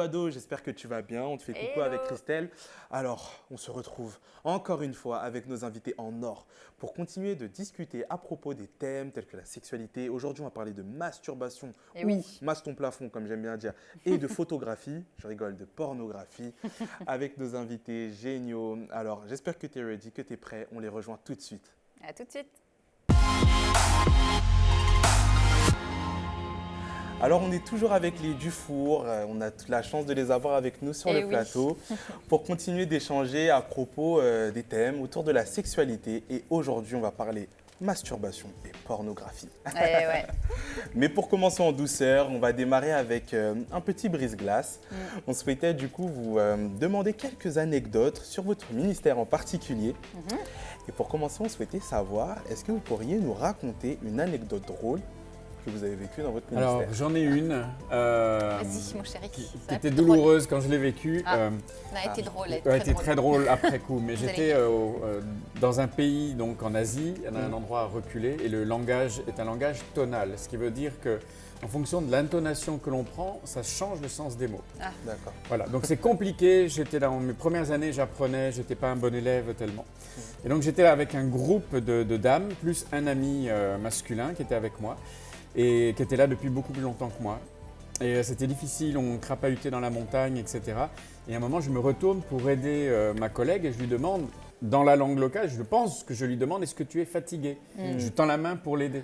ado, j'espère que tu vas bien. On te fait coucou Hello. avec Christelle. Alors, on se retrouve encore une fois avec nos invités en or pour continuer de discuter à propos des thèmes tels que la sexualité. Aujourd'hui, on va parler de masturbation Et ou oui. masse ton plafond, comme j'aime bien dire, et de photographie. Je rigole, de pornographie avec nos invités géniaux. Alors, j'espère que tu es ready, que tu es prêt. On les rejoint tout de suite. À tout de suite. Alors, on est toujours avec les Dufour. On a toute la chance de les avoir avec nous sur Eh le oui. plateau pour continuer d'échanger à propos des thèmes autour de la sexualité. Et aujourd'hui, on va parler masturbation et pornographie. Ouais. Mais pour commencer en douceur, on va démarrer avec un petit brise-glace. On souhaitait du coup vous demander quelques anecdotes sur votre ministère en particulier. Et pour commencer, on souhaitait savoir, est-ce que vous pourriez nous raconter une anecdote drôle que vous avez vécue dans votre ministère? Alors, j'en ai une Vas-y, mon chéri. qui Ça va était être douloureuse quand je l'ai vécue. Ah, Elle a été drôle. Elle a été très drôle après coup. Mais Vous allez j'étais dans un pays, donc en Asie, dans un endroit reculé, et le langage est un langage tonal. Ce qui veut dire que, en fonction de l'intonation que l'on prend, ça change le sens des mots. D'accord. Voilà, donc c'est compliqué. J'étais là, dans mes premières années, j'apprenais, j'étais pas un bon élève tellement. Et donc j'étais là avec un groupe de dames, plus un ami masculin qui était avec moi, et qui était là depuis beaucoup plus longtemps que moi. Et c'était difficile, on crapahutait dans la montagne, etc. Et à un moment, je me retourne pour aider ma collègue et je lui demande, dans la langue locale, je pense que je lui demande, est-ce que tu es fatiguée? Je lui tends la main pour l'aider.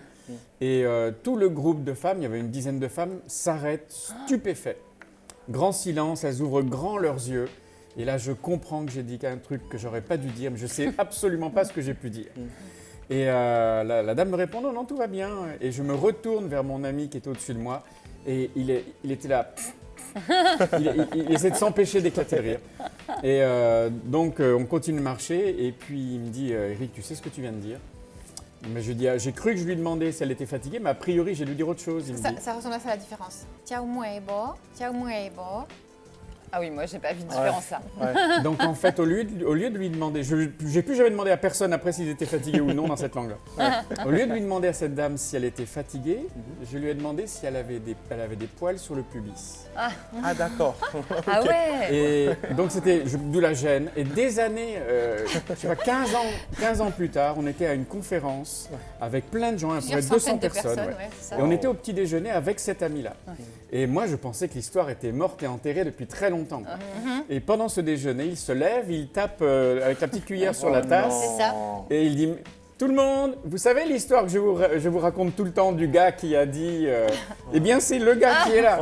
Et tout le groupe de femmes, il y avait une dizaine de femmes, s'arrêtent stupéfait. Grand silence, elles ouvrent grand leurs yeux. Et là, je comprends que j'ai dit un truc que j'aurais pas dû dire, mais je sais absolument pas ce que j'ai pu dire. Et la dame me répond, non, non, tout va bien. Et je me retourne vers mon ami qui était au-dessus de moi. Et il était là. Il essaie de s'empêcher d'éclater de rire. Et donc, on continue de marcher. Et puis, il me dit, Eric, tu sais ce que tu viens de dire? Mais je dis, j'ai cru que je lui demandais si elle était fatiguée, mais a priori, j'ai dû dire autre chose. Il me dit, Ça ressemble à ça la différence. Ciao, muebo. Ciao, muebo. Ah oui, moi, j'ai pas vu de différence ça. donc, en fait, au lieu de lui demander, j'ai plus jamais demandé à personne après s'ils étaient fatigués ou non dans cette langue-là. Au lieu de lui demander à cette dame si elle était fatiguée, je lui ai demandé si elle avait des poils sur le pubis. Ah d'accord. Ah ouais. Et donc, d'où la gêne. Et des années, je sais pas, 15 ans plus tard, on était à une conférence avec plein de gens, à peu près Plusieurs 200 centaines de personnes. personnes, ouais, c'est ça. Et on était au petit déjeuner avec cet ami-là. Et moi, je pensais que l'histoire était morte et enterrée depuis très longtemps. Quoi. Et pendant ce déjeuner, il se lève, il tape avec la petite cuillère sur la tasse. C'est ça. Et il dit, tout le monde, vous savez l'histoire que je vous raconte tout le temps du gars qui a dit, eh bien c'est le gars qui est là.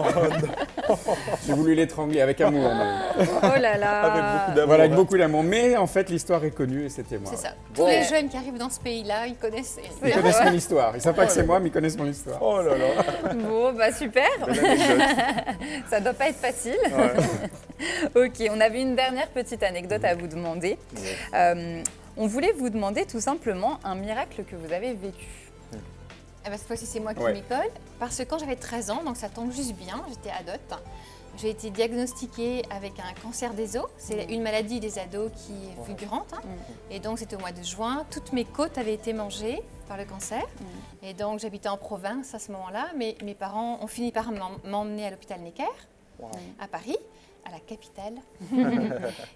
J'ai voulu l'étrangler avec amour. Oh là là. Avec beaucoup d'amour. Voilà, avec beaucoup d'amour. Mais en fait, l'histoire est connue et c'était moi. C'est ça. Bon. Tous les jeunes qui arrivent dans ce pays-là, ils connaissent. Ils connaissent mon histoire. Ils ne savent pas que c'est moi, mais ils connaissent mon histoire. Oh là là. Bon, bah super. Belle anecdote. Ça doit pas être facile. Ok, on avait une dernière petite anecdote à vous demander. On voulait vous demander tout simplement un miracle que vous avez vécu. Eh ben, cette fois-ci, c'est moi qui Ouais. m'y colle. Parce que quand j'avais 13 ans, donc ça tombe juste bien, j'étais adote. J'ai été diagnostiquée avec un cancer des os. C'est une maladie des ados qui est fulgurante. Et donc, c'était au mois de juin. Toutes mes côtes avaient été mangées par le cancer. Et donc, j'habitais en province à ce moment-là. Mais mes parents ont fini par m'emmener à l'hôpital Necker, à Paris, à la capitale.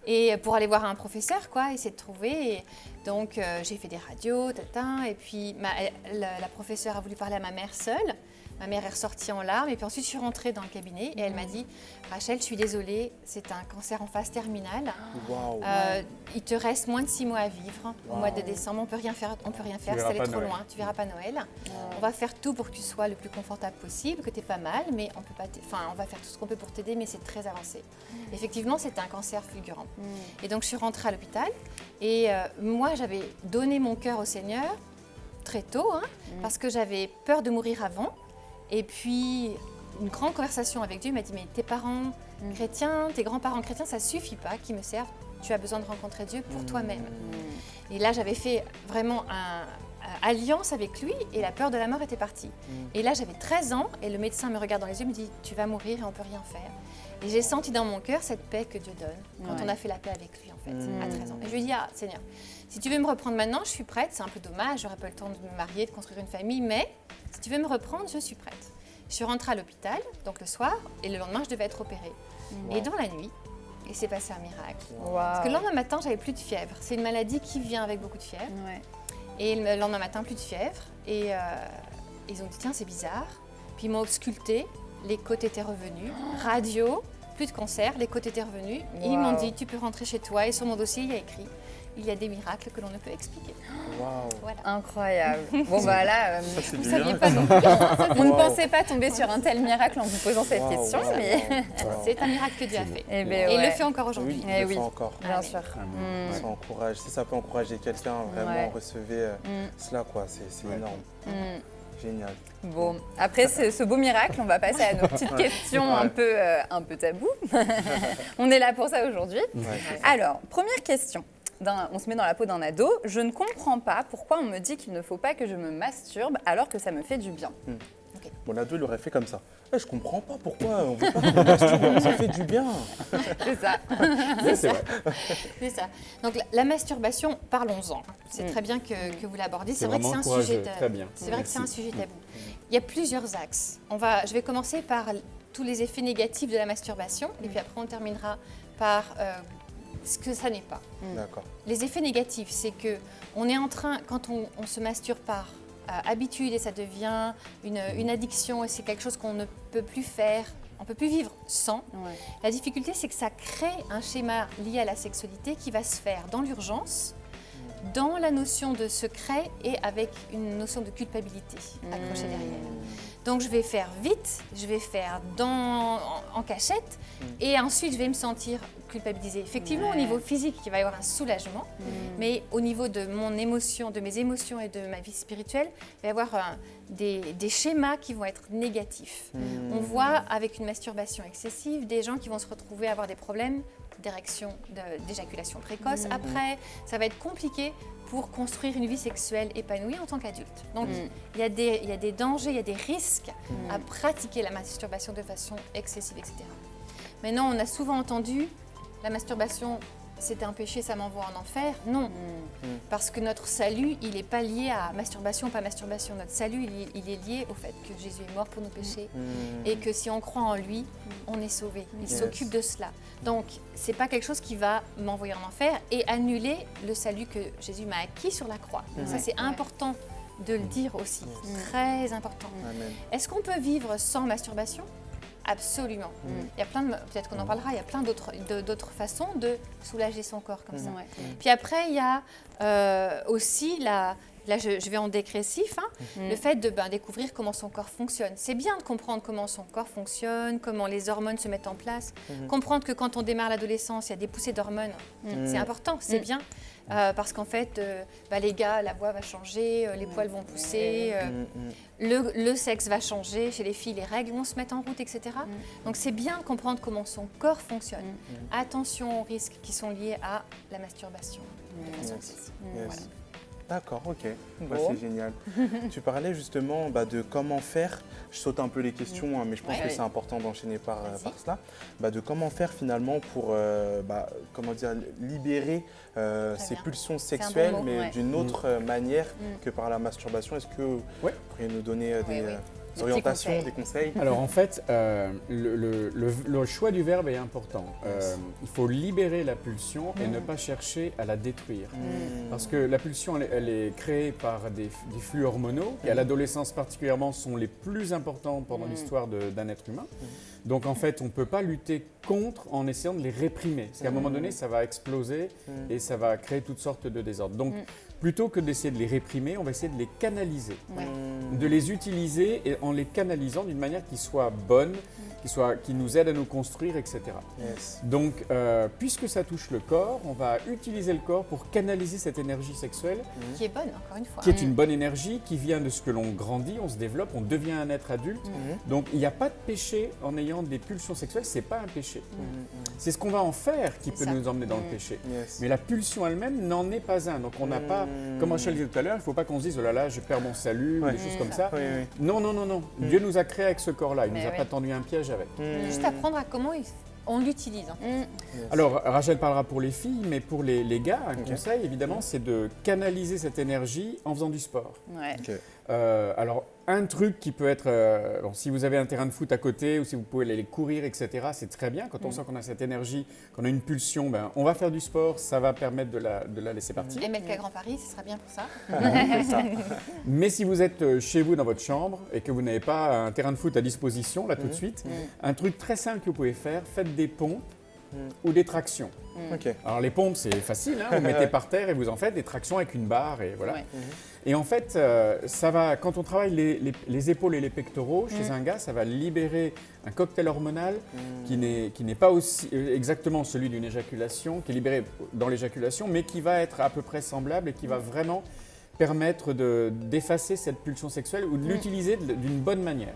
Et pour aller voir un professeur, quoi, essayer de trouver. Et donc, j'ai fait des radios, et puis la professeure a voulu parler à ma mère seule. Ma mère est ressortie en larmes et puis ensuite je suis rentrée dans le cabinet et elle m'a dit « Rachel, je suis désolée, c'est un cancer en phase terminale. Waouh. Il te reste moins de 6 mois à vivre. Au mois de décembre, on peut rien faire, c'est verras allé pas trop Noël. loin, tu verras pas Noël. On va faire tout pour que tu sois le plus confortable possible, que tu n'es pas mal, mais on peut pas on va faire tout ce qu'on peut pour t'aider, mais c'est très avancé. » Effectivement, c'était un cancer fulgurant. Et donc je suis rentrée à l'hôpital et moi j'avais donné mon cœur au Seigneur très tôt, parce que j'avais peur de mourir avant. Et puis, une grande conversation avec Dieu, il m'a dit, mais tes parents chrétiens, tes grands-parents chrétiens, ça ne suffit pas qu'ils me servent. Tu as besoin de rencontrer Dieu pour toi-même. Et là, j'avais fait vraiment alliance avec lui et la peur de la mort était partie. Et là, j'avais 13 ans et le médecin me regarde dans les yeux et me dit, tu vas mourir et on ne peut rien faire. Et j'ai senti dans mon cœur cette paix que Dieu donne quand on a fait la paix avec lui, en fait, à 13 ans. Et je lui ai dit, ah, Seigneur, si tu veux me reprendre maintenant, je suis prête. C'est un peu dommage, j'aurais pas le temps de me marier, de construire une famille, mais si tu veux me reprendre, je suis prête. Je suis rentrée à l'hôpital, donc le soir, et le lendemain, je devais être opérée. Et dans la nuit, il s'est passé un miracle. Waouh. Parce que le lendemain matin, j'avais plus de fièvre. C'est une maladie qui vient avec beaucoup de fièvre. Ouais. Et le lendemain matin, plus de fièvre. Et ils ont dit, tiens, c'est bizarre. Puis ils m'ont ausculté, les côtes étaient revenues. Radio, plus de cancer, les côtes étaient revenues. Et ils m'ont dit, tu peux rentrer chez toi. Et sur mon dossier, il y a écrit, il y a des miracles que l'on ne peut expliquer. Waouh. Voilà. Incroyable. Bon, bah là, Ça, c'est Vous du ne saviez miracle. pas non plus. on ne Wow. pensait pas tomber sur un tel miracle en vous posant cette Wow, question, wow, mais wow. C'est un miracle que Dieu a fait. Eh Et ben, il ouais. le fait encore aujourd'hui. Oui, il Eh le oui. fait encore. bien Amen. sûr. Amen. Ça encourage. Si ça peut encourager quelqu'un, vraiment, Ouais. recevez cela, quoi. C'est Ouais. énorme. Mm. Génial. Bon, après ce beau miracle, on va passer à nos petites questions Ouais. un peu tabou. On est là pour ça aujourd'hui. Ouais, c'est ça. Alors, première question. On se met dans la peau d'un ado. Je ne comprends pas pourquoi on me dit qu'il ne faut pas que je me masturbe alors que ça me fait du bien. Mon ado, il aurait fait comme ça. Je comprends pas pourquoi on veut pas qu'on masturbe, ça fait du bien. C'est ça. Oui, c'est vrai. C'est ça. Donc la masturbation, parlons-en. C'est Mm. très bien que vous l'abordiez. C'est vrai que c'est vraiment un sujet. courageux. Très bien. C'est vrai que c'est un Merci. sujet tabou. Il y a plusieurs axes. Je vais commencer par tous les effets négatifs de la masturbation, et puis après on terminera par ce que ça n'est pas. D'accord. Les effets négatifs, c'est que on est en train, quand on se masturbe par habitude et ça devient une addiction et c'est quelque chose qu'on ne peut plus faire, on ne peut plus vivre sans. Ouais. La difficulté, c'est que ça crée un schéma lié à la sexualité qui va se faire dans l'urgence, dans la notion de secret et avec une notion de culpabilité accrochée derrière. Donc je vais faire vite, je vais faire en cachette et ensuite je vais me sentir culpabilisée. Effectivement, au niveau physique, il va y avoir un soulagement, mais au niveau de mon émotion, de mes émotions et de ma vie spirituelle, il va y avoir des schémas qui vont être négatifs. On voit avec une masturbation excessive des gens qui vont se retrouver à avoir des problèmes d'éjaculation précoce. Après, ça va être compliqué pour construire une vie sexuelle épanouie en tant qu'adulte. Donc, il y a des dangers, il y a des risques à pratiquer la masturbation de façon excessive, etc. Maintenant, on a souvent entendu la masturbation, c'est un péché, ça m'envoie en enfer. Non, parce que notre salut, il n'est pas lié à masturbation ou pas masturbation. Notre salut, il est lié au fait que Jésus est mort pour nos péchés et que si on croit en lui, on est sauvé. Il s'occupe de cela. Donc, ce n'est pas quelque chose qui va m'envoyer en enfer et annuler le salut que Jésus m'a acquis sur la croix. Donc ça, c'est important de le dire aussi. Très important. Amen. Est-ce qu'on peut vivre sans masturbation ? Absolument. Il y a peut-être qu'on en parlera, il y a plein d'autres façons de soulager son corps comme ça. Ouais. Puis après, il y a aussi là je vais en dégressif, le fait de découvrir comment son corps fonctionne. C'est bien de comprendre comment son corps fonctionne, comment les hormones se mettent en place, comprendre que quand on démarre l'adolescence, il y a des poussées d'hormones. C'est important, c'est bien, parce qu'en fait, les gars, la voix va changer, les poils vont pousser, le sexe va changer, chez les filles, les règles vont se mettre en route, etc. Donc c'est bien de comprendre comment son corps fonctionne. Attention aux risques qui sont liés à la masturbation. de façon excessive. Yes. Voilà. D'accord, ok. Bah, Bon. c'est génial. Tu parlais justement de comment faire. Je saute un peu les questions, mais je pense que c'est important d'enchaîner par cela. De comment faire finalement pour libérer ces bien. pulsions un sexuelles, bon mot, mais ouais. d'une autre manière que par la masturbation. Est-ce que vous pourriez nous donner des orientations, conseils. des conseils? Alors en fait, le choix du verbe est important. Il faut libérer la pulsion et ne pas chercher à la détruire. Parce que la pulsion, elle est créée par des flux hormonaux qui, à l'adolescence particulièrement, sont les plus importants pendant l'histoire d'un être humain. Donc en fait, on ne peut pas lutter contre en essayant de les réprimer. Parce qu'à un moment donné, ça va exploser et ça va créer toutes sortes de désordres. Donc plutôt que d'essayer de les réprimer, on va essayer de les canaliser. De les utiliser et en les canalisant d'une manière qui soit bonne, qui nous aide à nous construire, etc. Yes. Donc, puisque ça touche le corps, on va utiliser le corps pour canaliser cette énergie sexuelle, Qui est bonne, encore une fois. qui est une bonne énergie, qui vient de ce que l'on grandit, on se développe, on devient un être adulte. Donc, il n'y a pas de péché en ayant des pulsions sexuelles, c'est pas un péché. C'est ce qu'on va en faire qui peut ça. nous emmener dans le péché. Yes. Mais la pulsion elle-même n'en est pas un. Donc, on n'a pas, comme Rachel disait tout à l'heure, il ne faut pas qu'on se dise, oh là là, je perds mon salut, ou des choses comme ça. Oui, oui. Non, non, non, non. Dieu nous a créés avec ce corps-là. Il ne Mais nous a oui. pas tendu un piège avec. Juste apprendre à comment on l'utilise. En fait. Alors, Rachel parlera pour les filles, mais pour les gars, un conseil, évidemment, c'est de canaliser cette énergie en faisant du sport. Ouais. Ok. Alors, un truc qui peut être, bon, si vous avez un terrain de foot à côté ou si vous pouvez aller courir, etc., c'est très bien. Quand on sent qu'on a cette énergie, qu'on a une pulsion, ben, on va faire du sport, ça va permettre de la laisser partir. MLK Grand Paris, ce sera bien pour ça. C'est ça. Mais si vous êtes chez vous dans votre chambre et que vous n'avez pas un terrain de foot à disposition, là tout de suite, un truc très simple que vous pouvez faire, faites des pompes ou des tractions. Ok. Alors les pompes, c'est facile, hein, vous mettez par terre et vous en faites des tractions avec une barre et voilà. Ouais. Et en fait, ça va, quand on travaille les épaules et les pectoraux, chez un gars, ça va libérer un cocktail hormonal qui n'est pas aussi exactement celui d'une éjaculation, qui est libéré dans l'éjaculation, mais qui va être à peu près semblable et qui va vraiment permettre d'effacer cette pulsion sexuelle ou de l'utiliser d'une bonne manière,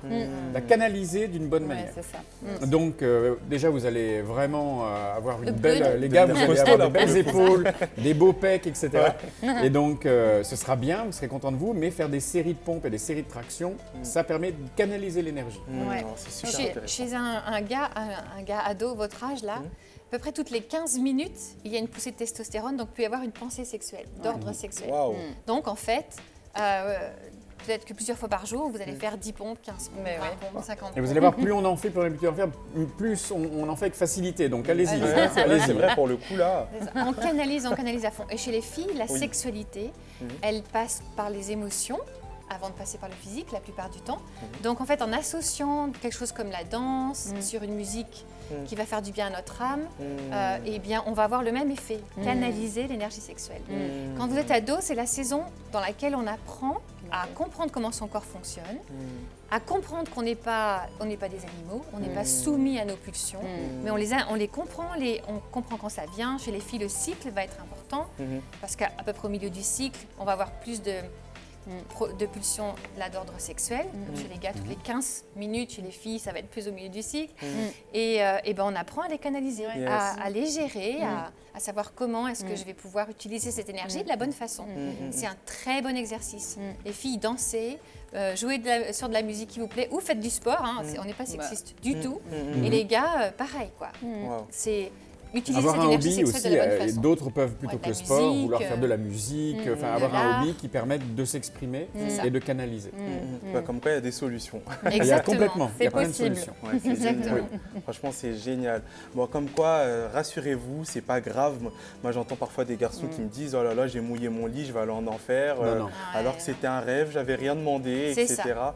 la canaliser d'une bonne Ouais, manière. c'est ça. Donc déjà vous allez vraiment avoir une Le belle, good. les gars vous allez costaud, avoir là, de belles épaules, des beaux pecs, etc. Ouais. Et donc ce sera bien, vous serez content de vous, mais faire des séries de pompes et des séries de tractions, ça permet de canaliser l'énergie. Ouais. Non, c'est super intéressant. Chez un gars ado, votre âge là, à peu près toutes les 15 minutes, il y a une poussée de testostérone, donc il peut y avoir une pensée sexuelle, d'ordre sexuel. Waouh. Donc en fait, peut-être que plusieurs fois par jour, vous allez faire 10 pompes, 15 pompes, Mais 20 ouais. pompes, 50 Et pompes. vous allez voir, plus on en fait, plus on a l'habitude d'en faire, plus on en fait avec facilité. Donc allez-y, Ouais, c'est allez-y. vrai pour le coup là. On canalise à fond. Et chez les filles, la sexualité, elle passe par les émotions avant de passer par le physique la plupart du temps. Donc en fait, en associant quelque chose comme la danse sur une musique qui va faire du bien à notre âme, eh bien, on va avoir le même effet, canaliser l'énergie sexuelle. Quand vous êtes ado, c'est la saison dans laquelle on apprend à comprendre comment son corps fonctionne, à comprendre qu'on n'est pas des animaux, on n'est pas soumis à nos pulsions, mais on les comprend, on comprend quand ça vient. Chez les filles, le cycle va être important, parce qu'à peu près au milieu du cycle, on va avoir plus de pulsions là d'ordre sexuel. Chez les gars, toutes les 15 minutes, chez les filles, ça va être plus au milieu du cycle. Et ben, on apprend à les canaliser, à les gérer, à savoir comment est-ce que je vais pouvoir utiliser cette énergie de la bonne façon. C'est un très bon exercice. Les filles, dansez, jouez sur de la musique qui vous plaît ou faites du sport. Hein, on n'est pas sexiste du tout. Et les gars, pareil, quoi. Waouh. C'est utiliser Avoir cette un énergie hobby sexuelle aussi, de la bonne façon. d'autres peuvent plutôt Ouais, de que le la sport musique, vouloir faire de la musique, enfin avoir un l'art. hobby qui permette de s'exprimer et de canaliser. Bah, comme quoi il y a des solutions. Il y a Exactement. complètement, il y a C'est plein de possible. solutions. Ouais, c'est Exactement. génial. Franchement, c'est génial. Bon, comme quoi, rassurez-vous, c'est pas grave. Moi, j'entends parfois des garçons qui me disent, oh là là, j'ai mouillé mon lit, je vais aller en enfer. Non. Alors que c'était un rêve, j'avais rien demandé, C'est etc. ça.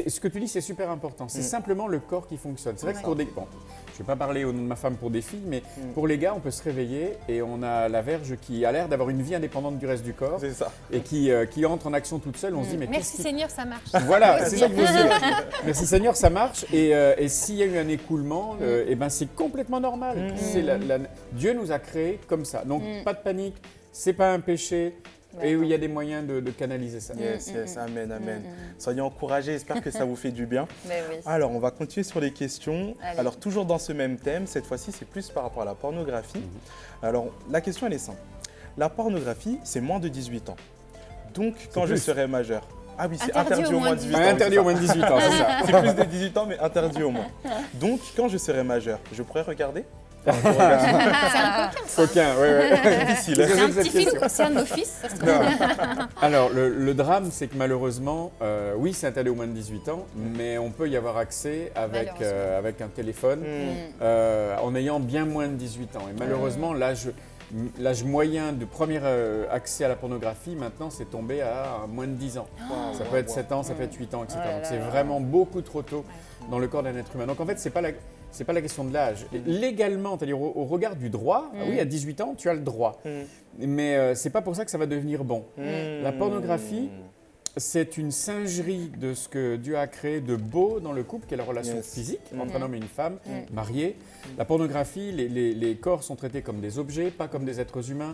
Ce que tu dis, c'est super important. C'est simplement le corps qui fonctionne. C'est vrai que pour des... Bon, je ne vais pas parler au nom de ma femme pour des filles, mais pour les gars, on peut se réveiller et on a la verge qui a l'air d'avoir une vie indépendante du reste du corps C'est ça. et qui entre en action toute seule. On se dit, mais Merci qu'est-ce qui... Seigneur, ça marche. Voilà, c'est ça qu'il faut se dire. Merci Seigneur, ça marche. Et s'il y a eu un écoulement, eh ben, c'est complètement normal. Dieu nous a créés comme ça. Donc, pas de panique, c'est pas un péché. Et il y a des moyens de canaliser ça. Yes, amen, amen. Soyez encouragés, j'espère que ça vous fait du bien. Mais oui. Alors, on va continuer sur les questions. Allez. Alors, toujours dans ce même thème, cette fois-ci, c'est plus par rapport à la pornographie. Alors, la question, elle est simple. La pornographie, c'est moins de 18 ans. Donc, quand je plus. serai majeur. Ah oui, c'est Interdit interdit au moins de 18 ans. Interdit au moins de 18 ans, c'est ça. C'est plus de 18 ans, mais interdit au moins. Donc, quand je serai majeur, je pourrais regarder. C'est un coquin, ça. Coquin, ouais. Difficile. Qu'est-ce que C'est un c'est que cette petit film question qui concerne nos fils, ça se trouve. Alors, le drame, c'est que malheureusement, oui, c'est interdit au moins de 18 ans, mais on peut y avoir accès avec un téléphone en ayant bien moins de 18 ans. Et malheureusement, l'âge moyen de premier accès à la pornographie, maintenant, c'est tombé à moins de 10 ans. Ça peut être 7 ans, ça peut être 8 ans, etc. Oh là Donc, là c'est là. vraiment beaucoup trop tôt dans le corps d'un être humain. Donc, en fait, c'est pas la question de l'âge. Et légalement, c'est-à-dire au regard du droit, oui, à 18 ans, tu as le droit. Mais c'est pas pour ça que ça va devenir bon. La pornographie, c'est une singerie de ce que Dieu a créé de beau dans le couple, qui est la relation physique entre un homme et une femme mariés. La pornographie, les corps sont traités comme des objets, pas comme des êtres humains.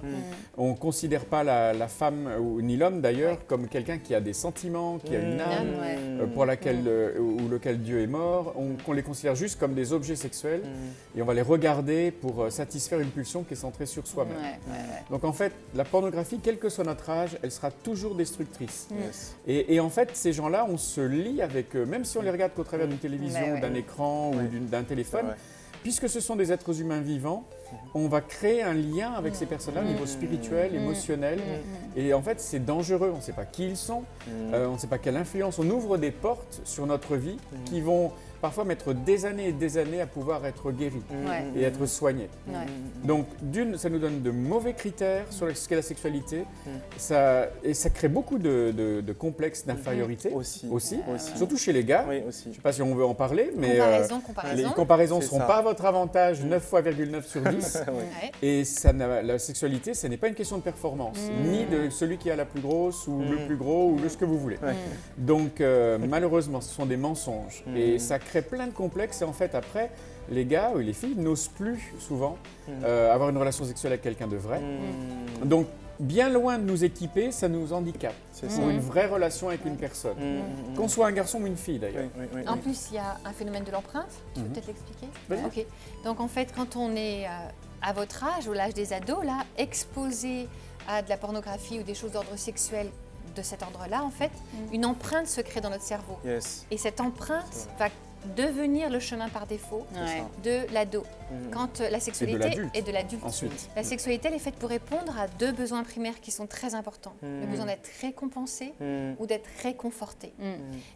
On ne considère pas la femme, ni l'homme d'ailleurs, comme quelqu'un qui a des sentiments, qui a une âme, pour laquelle, ou lequel Dieu est mort. On les considère juste comme des objets sexuels et on va les regarder pour satisfaire une pulsion qui est centrée sur soi-même. Donc en fait, la pornographie, quel que soit notre âge, elle sera toujours destructrice. Et en fait, ces gens-là, on se lie avec eux, même si on les regarde qu'au travers d'une télévision, d'un écran ou d'un téléphone. puisque ce sont des êtres humains vivants, on va créer un lien avec ces personnes-là au niveau spirituel, émotionnel. Et en fait, c'est dangereux. On ne sait pas qui ils sont, on ne sait pas quelle influence. On ouvre des portes sur notre vie qui vont parfois mettre des années et des années à pouvoir être guéris et être soignés. Donc, ça nous donne de mauvais critères sur ce qu'est la sexualité. Et ça crée beaucoup de complexes d'infériorité aussi. Surtout chez les gars. Je ne sais pas si on veut en parler, mais les comparaisons ne seront pas à votre avantage 9 fois 9 sur 10. Et la sexualité, ce n'est pas une question de performance, ni de celui qui a la plus grosse ou le plus gros ou ce que vous voulez. Donc, malheureusement, ce sont des mensonges. Et ça crée plein de complexes. Et en fait, après, les gars ou les filles n'osent plus souvent avoir une relation sexuelle avec quelqu'un de vrai. Donc, bien loin de nous équiper, ça nous handicape pour une vraie relation avec une personne. Qu'on soit un garçon ou une fille d'ailleurs. En plus, il y a un phénomène de l'empreinte. Tu peux peut-être l'expliquer? Ok. Donc en fait, quand on est à votre âge, ou l'âge des ados, là, exposé à de la pornographie ou des choses d'ordre sexuel de cet ordre-là, en fait, une empreinte se crée dans notre cerveau. Et cette empreinte va devenir le chemin par défaut de l'ado. Quand la sexualité et de l'adulte. La sexualité, elle est faite pour répondre à deux besoins primaires qui sont très importants. Le besoin d'être récompensé ou d'être réconforté.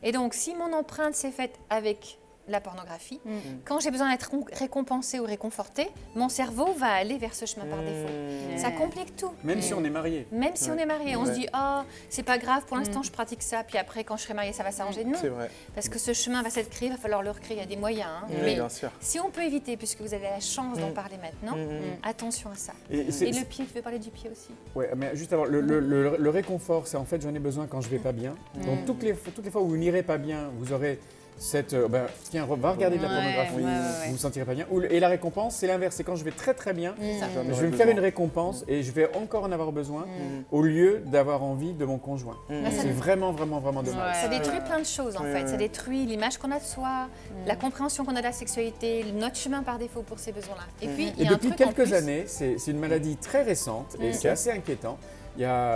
Et donc, si mon empreinte s'est faite avec la pornographie, quand j'ai besoin d'être récompensé ou réconforté, mon cerveau va aller vers ce chemin par défaut. Ça complique tout. Même si on est marié. Même si on est marié, on se dit « Oh, c'est pas grave, pour l'instant je pratique ça, puis après quand je serai mariée ça va s'arranger ». Non, parce que ce chemin va s'être créé, il va falloir le recréer, il y a des moyens. Mais bien sûr. Si on peut éviter, puisque vous avez la chance d'en parler maintenant, attention à ça. Et le pied, tu veux parler du pied aussi? Oui, mais juste avant, le réconfort, c'est en fait j'en ai besoin quand je vais pas bien. Donc toutes les fois où vous n'irez pas bien, vous aurez tiens, va regarder de la pornographie, vous vous sentirez pas bien. Et la récompense, c'est l'inverse, c'est quand je vais très très bien, je vais me faire une récompense et je vais encore en avoir besoin au lieu d'avoir envie de mon conjoint. C'est vraiment dommage. Ça détruit plein de choses en fait, ça détruit l'image qu'on a de soi, la compréhension qu'on a de la sexualité, notre chemin par défaut pour ces besoins-là. Et puis, il y a depuis quelques années, c'est une maladie très récente et c'est assez inquiétant.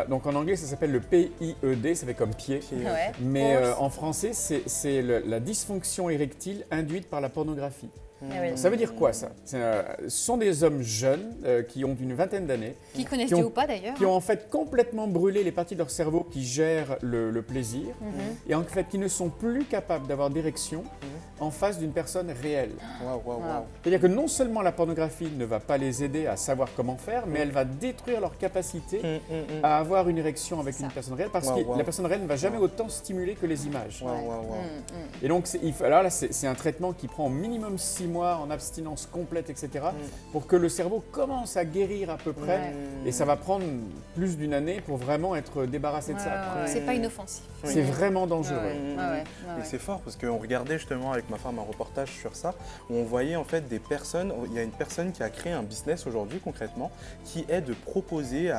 Donc en anglais, ça s'appelle le PIED, ça fait comme pied. Mais en français, c'est la dysfonction érectile induite par la pornographie. Ça veut dire quoi ça? Ce sont des hommes jeunes qui ont une vingtaine d'années. Qui connaissent Dieu ou pas d'ailleurs. Qui ont en fait complètement brûlé les parties de leur cerveau qui gèrent le plaisir. Et en fait qui ne sont plus capables d'avoir d'érection en face d'une personne réelle. C'est-à-dire que non seulement la pornographie ne va pas les aider à savoir comment faire, mais elle va détruire leur capacité à avoir une érection avec une personne réelle parce que la personne réelle ne va jamais autant stimuler que les images. Et donc là, c'est un traitement qui prend au minimum 6 mois en abstinence complète, etc. pour que le cerveau commence à guérir à peu près. Et ça va prendre plus d'une année pour vraiment être débarrassé de ça. C'est pas inoffensif. C'est vraiment dangereux. Et c'est fort parce qu'on regardait justement avec ma femme un reportage sur ça où on voyait en fait des personnes, il y a une personne qui a créé un business aujourd'hui concrètement qui est de proposer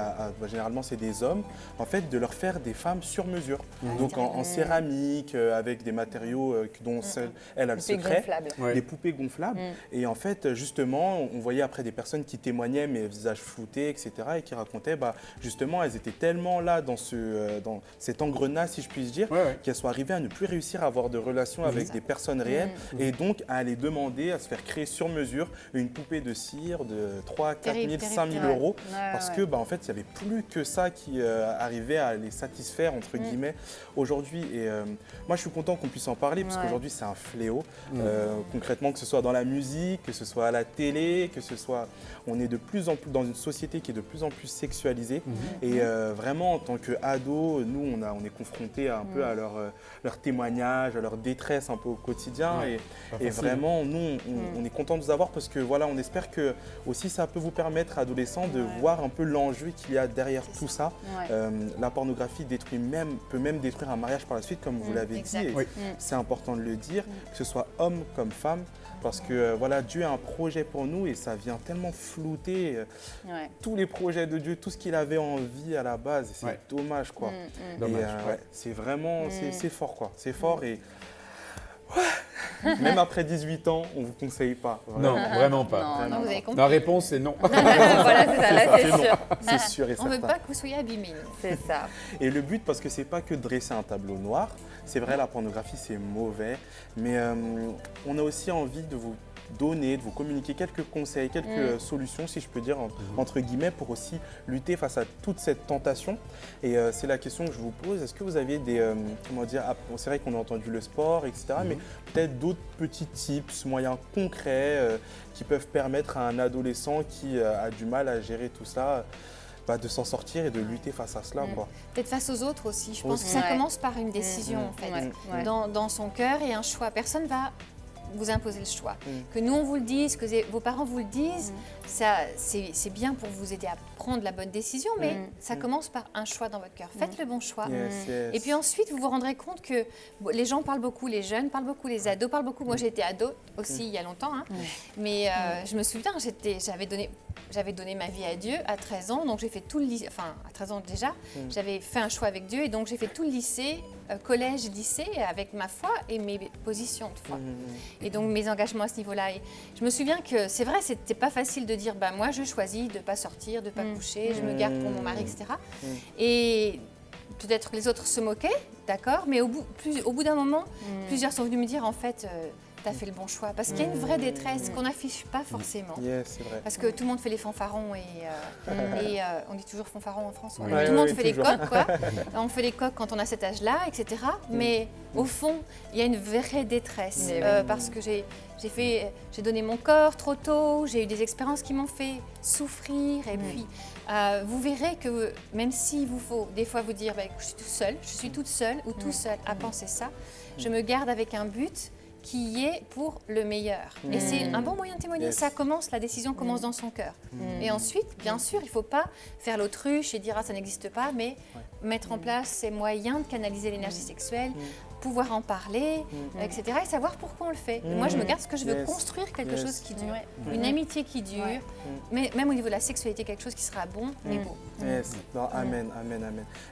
généralement c'est des hommes, en fait de leur faire des femmes sur mesure. Donc en céramique, avec des matériaux dont seule elle a le secret, des poupées gonflables. Et en fait justement on voyait après des personnes qui témoignaient mais visage flouté, etc. et qui racontaient justement elles étaient tellement là dans cet engrenage si je puis dire, qu'elles sont arrivées à ne plus réussir à avoir de relations avec des personnes réelles et donc à aller demander à se faire créer sur mesure une poupée de cire de 3 4 000, 5 000 euros parce que en fait il n'y avait plus que ça qui arrivait à les satisfaire entre guillemets aujourd'hui. Et moi je suis content qu'on puisse en parler parce qu'aujourd'hui c'est un fléau concrètement, que ce soit dans la musique, que ce soit à la télé, que ce soit, on est de plus en plus dans une société qui est de plus en plus sexualisée et vraiment en tant qu'ados, nous on est confrontés un peu à leur témoignages, à leur détresse un peu au quotidien et vraiment nous on est content de vous avoir parce que voilà, on espère que aussi ça peut vous permettre adolescents de voir un peu l'enjeu qu'il y a derrière tout ça. La pornographie peut même détruire un mariage par la suite comme vous l'avez dit et c'est important de le dire, que ce soit homme comme femme. Parce que voilà, Dieu a un projet pour nous et ça vient tellement flouter tous les projets de Dieu, tout ce qu'il avait en vie à la base. C'est dommage quoi. C'est vraiment, c'est fort quoi. C'est fort et même après 18 ans, on ne vous conseille pas. Vraiment. Non, vraiment pas. Non, vous avez compris. La réponse c'est non. Voilà, c'est ça, là c'est sûr. C'est sûr et certain. On ne veut pas que vous soyez abîmés. C'est ça. Et le but, parce que c'est pas que de dresser un tableau noir, c'est vrai la pornographie c'est mauvais, mais on a aussi envie de vous donner, de vous communiquer quelques conseils, quelques solutions, si je peux dire, entre guillemets, pour aussi lutter face à toute cette tentation. Et c'est la question que je vous pose. Est-ce que vous aviez des, comment dire, c'est vrai qu'on a entendu le sport, etc., mais peut-être d'autres petits tips, moyens concrets qui peuvent permettre à un adolescent qui a du mal à gérer tout ça, de s'en sortir et de lutter face à cela. Peut-être face aux autres aussi. Je pense que ça commence par une décision, en fait, dans son cœur et un choix. Personne ne va vous imposer le choix. Que nous, on vous le dise, que vos parents vous le disent, c'est bien pour vous aider à prendre la bonne décision, mais ça commence par un choix dans votre cœur. Faites le bon choix. Et puis ensuite, vous vous rendrez compte que les gens parlent beaucoup, les jeunes parlent beaucoup, les ados parlent beaucoup. Moi, j'ai été ado aussi il y a longtemps, mais je me souviens, j'avais donné ma vie à Dieu à 13 ans, donc j'ai fait tout le lycée, enfin à 13 ans déjà, j'avais fait un choix avec Dieu et donc j'ai fait tout le lycée, collège, lycée, avec ma foi et mes positions de foi. Et donc mes engagements à ce niveau-là. Et je me souviens que c'est vrai, c'était pas facile de dire, moi je choisis de ne pas sortir, de ne pas coucher, je me garde pour mon mari, etc. Et peut-être que les autres se moquaient, d'accord, mais au bout d'un moment, plusieurs sont venus me dire, en fait, tu as fait le bon choix. Parce qu'il y a une vraie détresse qu'on n'affiche pas forcément. C'est vrai. Parce que tout le monde fait les fanfarons et on dit toujours fanfarons en France. Tout le monde fait les coqs, quoi. On fait les coqs quand on a cet âge-là, etc. Mais au fond, il y a une vraie détresse. Parce que j'ai donné mon corps trop tôt, j'ai eu des expériences qui m'ont fait souffrir. Et puis, vous verrez que même s'il vous faut des fois vous dire, je suis toute seule ou tout seul à penser ça, je me garde avec un but qui est pour le meilleur. Et c'est un bon moyen de témoigner. Ça commence, la décision commence dans son cœur. Et ensuite, bien sûr, il ne faut pas faire l'autruche et dire « ça n'existe pas », mais mettre en place ces moyens de canaliser l'énergie sexuelle, pouvoir en parler, etc. et savoir pourquoi on le fait. Et moi, je me garde ce que je veux construire quelque chose qui dure, une amitié qui dure, mais même au niveau de la sexualité, quelque chose qui sera bon et beau. Non, amen.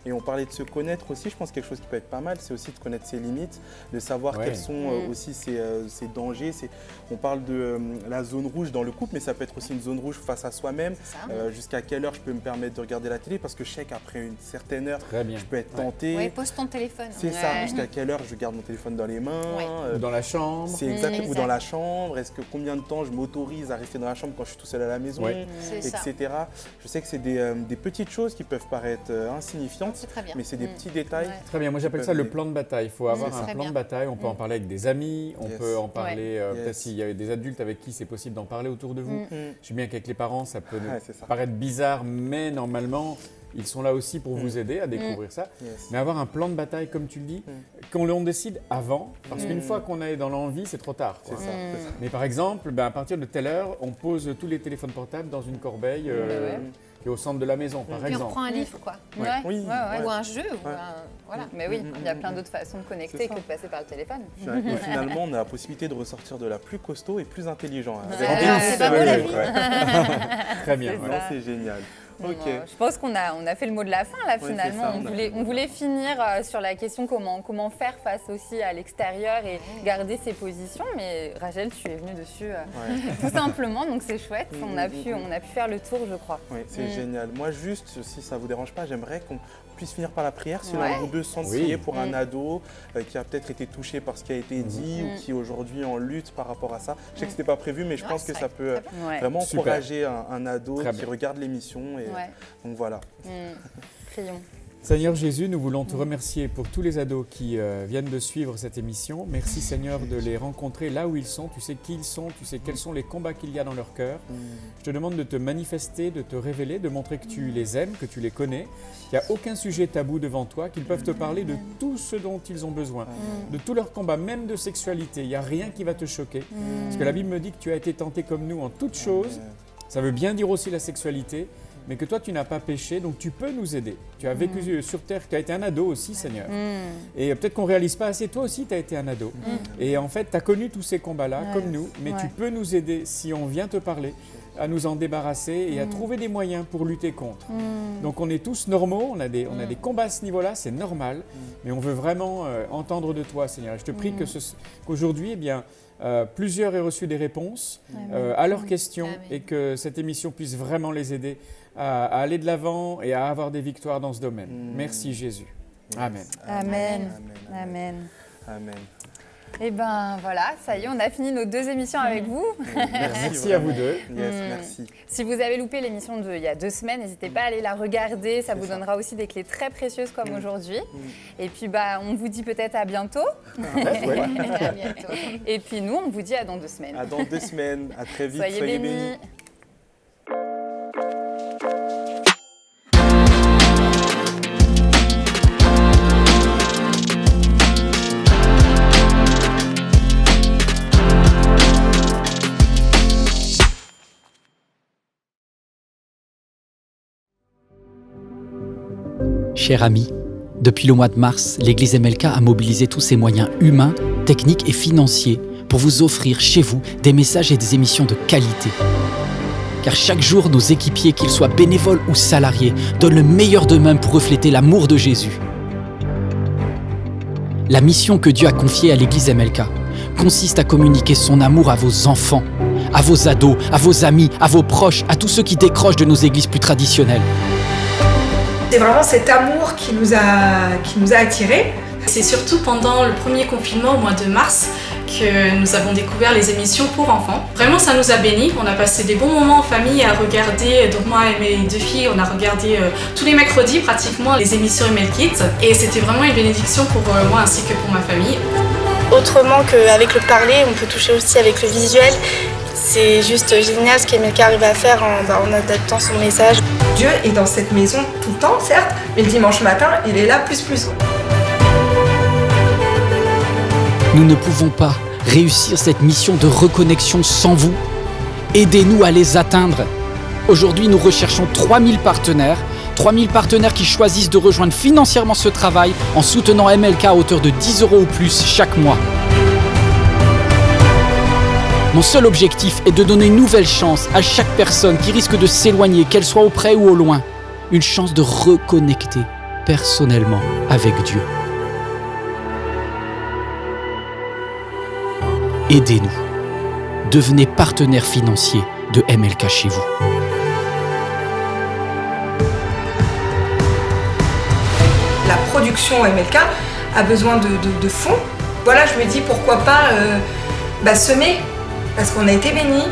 Et on parlait de se connaître aussi, je pense que quelque chose qui peut être pas mal, c'est aussi de connaître ses limites, de savoir quels sont aussi ses dangers. On parle de la zone rouge dans le couple, mais ça peut être aussi une zone rouge face à soi-même. Jusqu'à quelle heure je peux me permettre de regarder la télé, parce que je sais qu'après une certaine heure, je peux être tenté. Oui, pose ton téléphone. C'est ça, jusqu'à quelle heure je garde mon téléphone dans les mains. Ou dans la chambre. C'est exact, ou dans la chambre. Combien de temps je m'autorise à rester dans la chambre quand je suis tout seul à la maison, etc. Je sais que c'est des petites choses qui peuvent paraître insignifiantes, mais c'est des petits détails. Très bien, moi j'appelle ça le plan de bataille. Il faut avoir un plan de bataille. On peut en parler avec des amis, on peut en parler peut-être s'il y a des adultes avec qui c'est possible d'en parler autour de vous. Je sais bien qu'avec les parents, ça peut paraître bizarre, mais normalement, ils sont là aussi pour vous aider à découvrir ça. Mais avoir un plan de bataille, comme tu le dis, qu'on décide avant, parce qu'une fois qu'on est dans l'envie, c'est trop tard. C'est ça. Mais par exemple, à partir de telle heure, on pose tous les téléphones portables dans une corbeille qui est au centre de la maison, par exemple. Puis on prend un livre, quoi. Ou un jeu. Voilà. Mais oui, il y a plein d'autres façons de connecter que de passer par le téléphone. Et finalement, on a la possibilité de ressortir de la plus costaud et plus intelligent. C'est pas beau la vie. Très bien. C'est génial. Okay. Je pense qu'on a fait le mot de la fin là finalement. On voulait finir sur la question comment faire face aussi à l'extérieur et garder ses positions. Mais Rachel, tu es venue dessus tout simplement, donc c'est chouette. On a pu faire le tour, je crois. Oui, c'est génial. Moi juste, si ça vous dérange pas, j'aimerais qu'on puisse finir par la prière. Si l'un de vous deux sent prier pour un ado qui a peut-être été touché par ce qui a été dit ou qui est aujourd'hui en lutte par rapport à ça. Je sais que c'était pas prévu, mais je pense que ça peut vraiment encourager un ado qui regarde l'émission. Donc voilà. Prions. Seigneur Jésus, nous voulons te remercier pour tous les ados qui viennent de suivre cette émission. Merci Seigneur de les rencontrer là où ils sont. Tu sais qui ils sont, tu sais quels sont les combats qu'il y a dans leur cœur. Je te demande de te manifester, de te révéler, de montrer que tu les aimes, que tu les connais, qu'il n'y a aucun sujet tabou devant toi, qu'ils peuvent te parler de tout ce dont ils ont besoin, de tous leurs combats, même de sexualité. Il n'y a rien qui va te choquer. Parce que la Bible me dit que tu as été tenté comme nous en toutes choses. Ça veut bien dire aussi la sexualité. Mais que toi, tu n'as pas péché, donc tu peux nous aider. Tu as vécu sur Terre, tu as été un ado aussi, Seigneur. Et peut-être qu'on ne réalise pas assez, toi aussi, tu as été un ado. Et en fait, tu as connu tous ces combats-là, comme nous, mais tu peux nous aider, si on vient te parler, à nous en débarrasser et à trouver des moyens pour lutter contre. Donc on est tous normaux, on a des combats à ce niveau-là, c'est normal, mais on veut vraiment entendre de toi, Seigneur. Et je te prie qu'aujourd'hui, eh bien, plusieurs aient reçu des réponses à leurs questions et que cette émission puisse vraiment les aider à aller de l'avant et à avoir des victoires dans ce domaine. Merci Jésus. Amen. Amen. Amen. Amen. Et ben voilà, ça y est, on a fini nos 2 émissions avec vous. Merci à vous deux. Yes, merci. Si vous avez loupé l'émission d'il y a 2 semaines, n'hésitez pas à aller la regarder. Ça vous donnera aussi des clés très précieuses comme aujourd'hui. Et puis, on vous dit peut-être à bientôt. À bientôt. Et puis, nous, on vous dit à dans 2 semaines. À dans 2 semaines. À très vite. Soyez bénis. Chers amis, depuis le mois de mars, l'Église MLK a mobilisé tous ses moyens humains, techniques et financiers pour vous offrir chez vous des messages et des émissions de qualité. Car chaque jour, nos équipiers, qu'ils soient bénévoles ou salariés, donnent le meilleur d'eux-mêmes pour refléter l'amour de Jésus. La mission que Dieu a confiée à l'Église MLK consiste à communiquer son amour à vos enfants, à vos ados, à vos amis, à vos proches, à tous ceux qui décrochent de nos églises plus traditionnelles. C'est vraiment cet amour qui nous a attirés. C'est surtout pendant le premier confinement au mois de mars que nous avons découvert les émissions pour enfants. Vraiment, ça nous a bénis. On a passé des bons moments en famille à regarder. Donc moi et mes 2 filles, on a regardé tous les mercredis pratiquement les émissions Email Kids. Et c'était vraiment une bénédiction pour moi ainsi que pour ma famille. Autrement qu'avec le parler, on peut toucher aussi avec le visuel. C'est juste génial ce qu'MLK arrive à faire en adaptant son message. Dieu est dans cette maison tout le temps, certes, mais le dimanche matin, il est là plus. Nous ne pouvons pas réussir cette mission de reconnexion sans vous. Aidez-nous à les atteindre. Aujourd'hui, nous recherchons 3000 partenaires. 3000 partenaires qui choisissent de rejoindre financièrement ce travail en soutenant MLK à hauteur de 10 € ou plus chaque mois. Mon seul objectif est de donner une nouvelle chance à chaque personne qui risque de s'éloigner, qu'elle soit auprès ou au loin. Une chance de reconnecter personnellement avec Dieu. Aidez-nous. Devenez partenaire financier de MLK chez vous. La production MLK a besoin de fonds. Voilà, je me dis pourquoi pas semer. Parce qu'on a été bénis.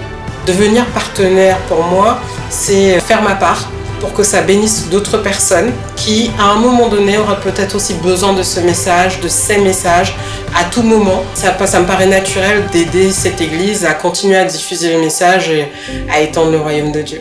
Devenir partenaire, pour moi, c'est faire ma part pour que ça bénisse d'autres personnes qui, à un moment donné, auraient peut-être aussi besoin de ce message, de ces messages, à tout moment. Ça me paraît naturel d'aider cette Église à continuer à diffuser le message et à étendre le royaume de Dieu.